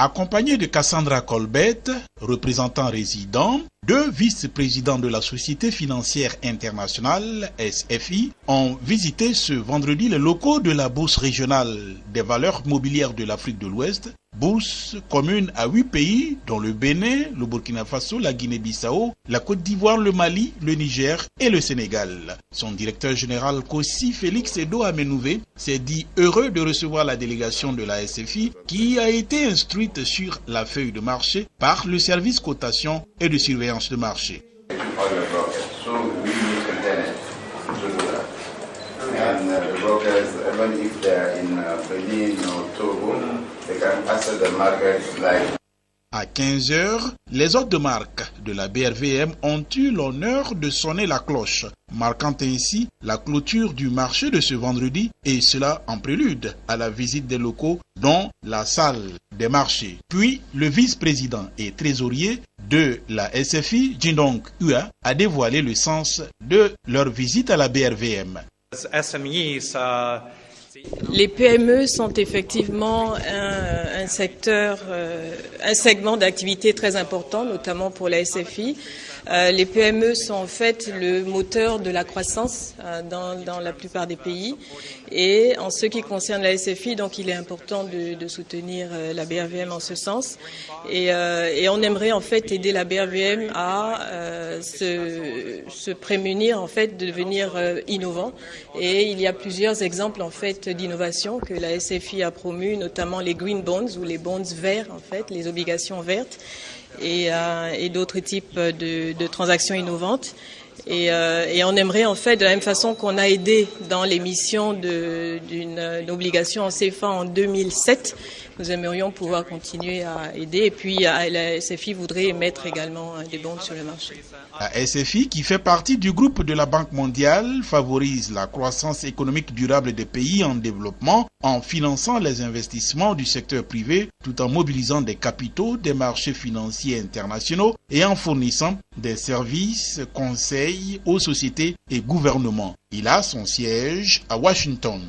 Accompagné de Cassandra Colbert, représentant résident, 2 vice-présidents de la Société financière internationale, SFI, ont visité ce vendredi les locaux de la Bourse régionale des valeurs mobilières de l'Afrique de l'Ouest, bourse commune à 8 pays, dont le Bénin, le Burkina Faso, la Guinée-Bissau, la Côte d'Ivoire, le Mali, le Niger et le Sénégal. Son directeur général Kossi Félix Edo Amenouvé s'est dit heureux de recevoir la délégation de la SFI qui a été instruite sur la feuille de marché par le service cotation et de surveillance de marché. And the brokers, even if they are in Benin or Togo, they can access the market like. À 15 h, les hôtes de marque de la BRVM ont eu l'honneur de sonner la cloche, marquant ainsi la clôture du marché de ce vendredi, et cela en prélude à la visite des locaux, dont la salle des marchés. Puis, le vice-président et trésorier de la SFI, Jindong Ua, a dévoilé le sens de leur visite à la BRVM. Les PME sont effectivement un segment d'activité très important, notamment pour la SFI. Les PME sont en fait le moteur de la croissance dans la plupart des pays. Et en ce qui concerne la SFI, donc il est important de soutenir la BRVM en ce sens. Et on aimerait en fait aider la BRVM à se prémunir en fait de devenir innovant. Et il y a plusieurs exemples en fait d'innovation que la SFI a promu, notamment les green bonds ou les bonds verts en fait, les obligations vertes et d'autres types de transactions innovantes. Et on aimerait en fait, de la même façon qu'on a aidé dans l'émission d'une obligation en CFA en 2007, nous aimerions pouvoir continuer à aider. Et puis la SFI voudrait émettre également des bons sur le marché. La SFI, qui fait partie du groupe de la Banque mondiale, favorise la croissance économique durable des pays en développement en finançant les investissements du secteur privé tout en mobilisant des capitaux des marchés financiers internationaux et en fournissant des services, conseils aux sociétés et gouvernements. Il a son siège à Washington.